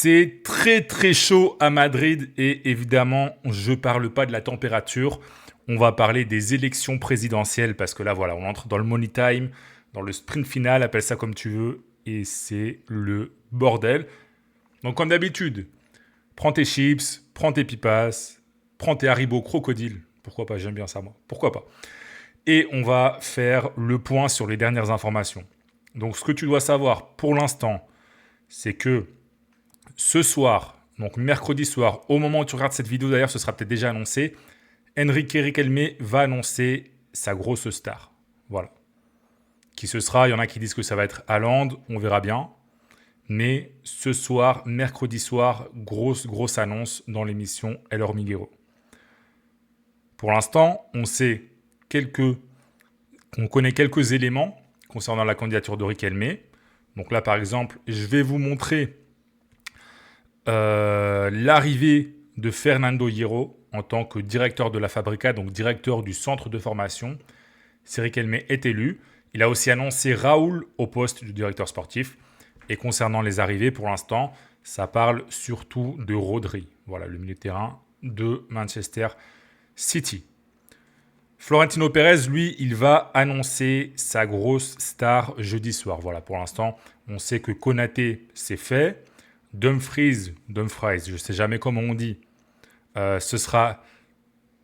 C'est très très chaud à Madrid et évidemment, je parle pas de la température. On va parler des élections présidentielles parce que là, voilà, on entre dans le money time, dans le sprint final, appelle ça comme tu veux, et c'est le bordel. Donc, comme d'habitude, prends tes chips, prends tes pipas, prends tes Haribo crocodile. Pourquoi pas, j'aime bien ça, moi. Pourquoi pas. Et on va faire le point sur les dernières informations. Donc, ce que tu dois savoir pour l'instant, c'est que ce soir, donc mercredi soir, au moment où tu regardes cette vidéo, d'ailleurs, ce sera peut-être déjà annoncé, Enrique Riquelme va annoncer sa grosse star. Voilà. Qui ce sera? Il y en a qui disent que ça va être Haaland, on verra bien. Mais ce soir, mercredi soir, grosse annonce dans l'émission El Hormiguero. Pour l'instant, on connaît quelques éléments concernant la candidature de Riquelme. Donc là, par exemple, je vais vous montrer l'arrivée de Fernando Hierro en tant que directeur de la Fabrica, donc directeur du centre de formation. Si Riquelme est élu. Il a aussi annoncé Raoul au poste du directeur sportif. Et concernant les arrivées, pour l'instant, ça parle surtout de Rodri. Voilà, le milieu de terrain de Manchester City. Florentino Pérez, lui, il va annoncer sa grosse star jeudi soir. Voilà, pour l'instant, on sait que Konaté, c'est fait. Dumfries, je ne sais jamais comment on dit,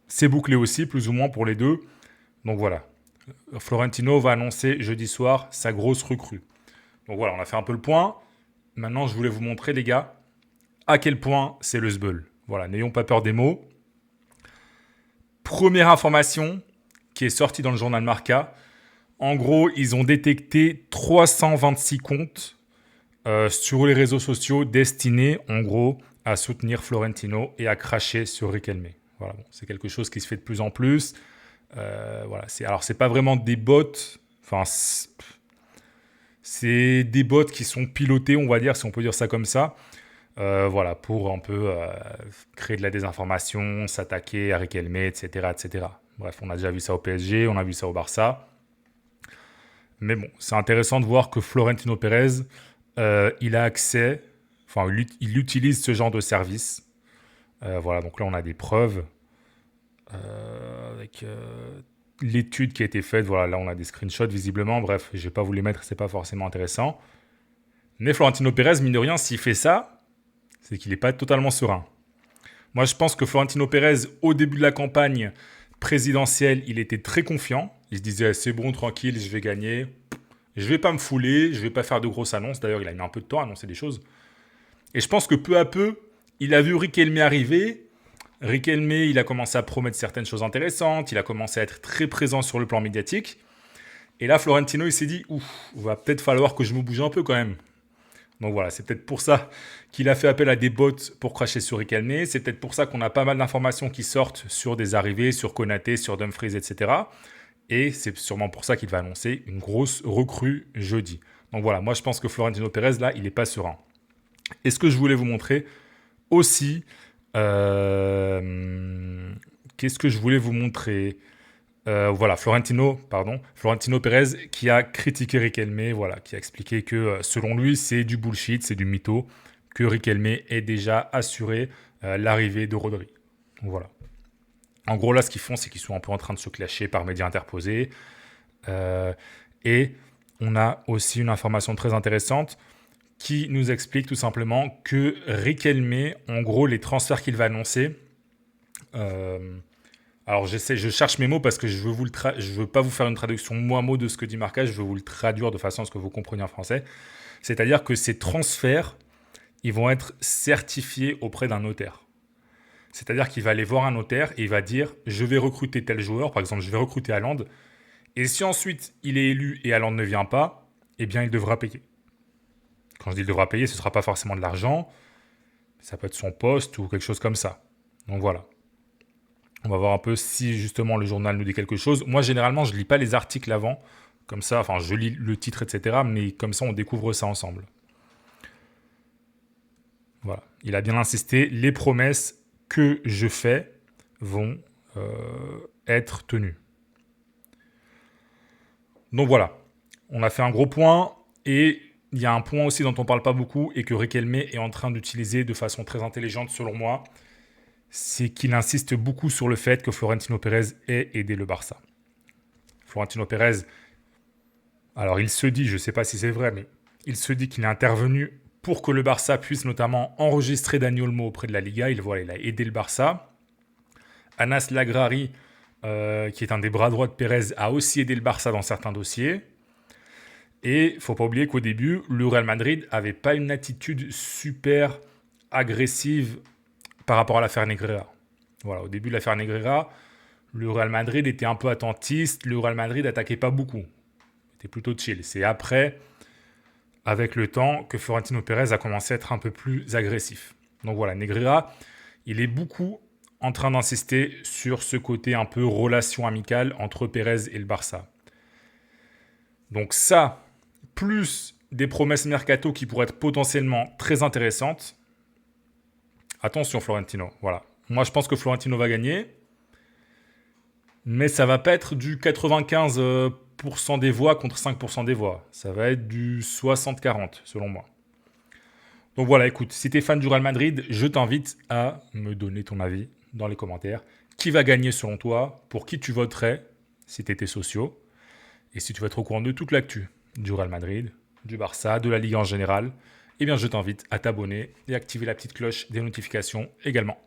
c'est bouclé aussi, plus ou moins pour les deux. Donc voilà, Florentino va annoncer jeudi soir sa grosse recrue. Donc voilà, on a fait un peu le point. Maintenant, je voulais vous montrer, les gars, à quel point c'est le sbeul. Voilà, n'ayons pas peur des mots. Première information qui est sortie dans le journal Marca. En gros, ils ont détecté 326 comptes sur les réseaux sociaux destinés, en gros, à soutenir Florentino et à cracher sur Riquelme. Voilà, bon, c'est quelque chose qui se fait de plus en plus. Voilà, c'est pas vraiment des bots. Enfin, c'est des bots qui sont pilotés, on va dire, si on peut dire ça comme ça. Voilà, pour un peu créer de la désinformation, s'attaquer à Riquelme, etc., etc. Bref, on a déjà vu ça au PSG, on a vu ça au Barça. Mais bon, c'est intéressant de voir que Florentino Pérez, il a accès, enfin, il utilise ce genre de service. Voilà, donc là, on a des preuves avec l'étude qui a été faite. Voilà, là, on a des screenshots visiblement. Bref, je vais pas vous les mettre, c'est pas forcément intéressant. Mais Florentino Pérez, mine de rien, s'il fait ça, c'est qu'il n'est pas totalement serein. Moi, je pense que Florentino Pérez, au début de la campagne présidentielle, il était très confiant. Il se disait, c'est bon, tranquille, je vais gagner. Je vais pas me fouler, je vais pas faire de grosses annonces. D'ailleurs, il a mis un peu de temps à annoncer des choses. Et je pense que peu à peu, il a vu Riquelme arriver. Riquelme, il a commencé à promettre certaines choses intéressantes. Il a commencé à être très présent sur le plan médiatique. Et là, Florentino, il s'est dit, ouf, il va peut-être falloir que je me bouge un peu quand même. Donc voilà, c'est peut-être pour ça qu'il a fait appel à des bots pour cracher sur Riquelme. C'est peut-être pour ça qu'on a pas mal d'informations qui sortent sur des arrivées, sur Konaté, sur Dumfries, etc. Et c'est sûrement pour ça qu'il va annoncer une grosse recrue jeudi. Donc voilà, moi je pense que Florentino Pérez, là, il n'est pas serein. Et ce que je voulais vous montrer aussi, qu'est-ce que je voulais vous montrer voilà, Florentino Pérez qui a critiqué Riquelme, voilà, qui a expliqué que selon lui, c'est du bullshit, c'est du mytho, que Riquelme ait déjà assuré l'arrivée de Rodri. Donc voilà. En gros, là, ce qu'ils font, c'est qu'ils sont un peu en train de se clasher par médias interposés. Et on a aussi une information très intéressante qui nous explique tout simplement que Riquelme, en gros, les transferts qu'il va annoncer... alors je cherche mes mots parce que je veux pas vous faire une traduction mot à mot de ce que dit Marca, je veux vous le traduire de façon à ce que vous compreniez en français. C'est-à-dire que ces transferts, ils vont être certifiés auprès d'un notaire. C'est-à-dire qu'il va aller voir un notaire et il va dire « je vais recruter tel joueur », par exemple « je vais recruter Haaland », et si ensuite il est élu et Haaland ne vient pas, eh bien il devra payer. Quand je dis il devra payer, ce ne sera pas forcément de l'argent, ça peut être son poste ou quelque chose comme ça. Donc voilà. On va voir un peu si justement le journal nous dit quelque chose. Moi, généralement, je lis pas les articles avant, comme ça, enfin, je lis le titre, etc. Mais comme ça, on découvre ça ensemble. Voilà. Il a bien insisté. Les promesses que je fais vont être tenues. Donc voilà. On a fait un gros point et il y a un point aussi dont on ne parle pas beaucoup et que Riquelme est en train d'utiliser de façon très intelligente selon moi, c'est qu'il insiste beaucoup sur le fait que Florentino Pérez ait aidé le Barça. Florentino Pérez, alors il se dit, je ne sais pas si c'est vrai, mais il se dit qu'il est intervenu pour que le Barça puisse notamment enregistrer Dani Olmo auprès de la Liga. Il a aidé le Barça. Anas Lagrari, qui est un des bras droits de Pérez, a aussi aidé le Barça dans certains dossiers. Et il ne faut pas oublier qu'au début, le Real Madrid n'avait pas une attitude super agressive par rapport à l'affaire Negreira. Voilà, au début de l'affaire Negreira, le Real Madrid était un peu attentiste, le Real Madrid n'attaquait pas beaucoup. C'était plutôt chill. C'est après, avec le temps, que Florentino Pérez a commencé à être un peu plus agressif. Donc voilà, Negreira, il est beaucoup en train d'insister sur ce côté un peu relation amicale entre Pérez et le Barça. Donc ça, plus des promesses mercato qui pourraient être potentiellement très intéressantes. Attention Florentino, voilà. Moi je pense que Florentino va gagner, mais ça va pas être du 95% des voix contre 5% des voix. Ça va être du 60-40 selon moi. Donc voilà, écoute, si t'es fan du Real Madrid, je t'invite à me donner ton avis dans les commentaires. Qui va gagner selon toi? Pour qui tu voterais si t'étais sociaux? Et si tu veux être au courant de toute l'actu du Real Madrid, du Barça, de la Ligue en général, eh bien je t'invite à t'abonner et activer la petite cloche des notifications également.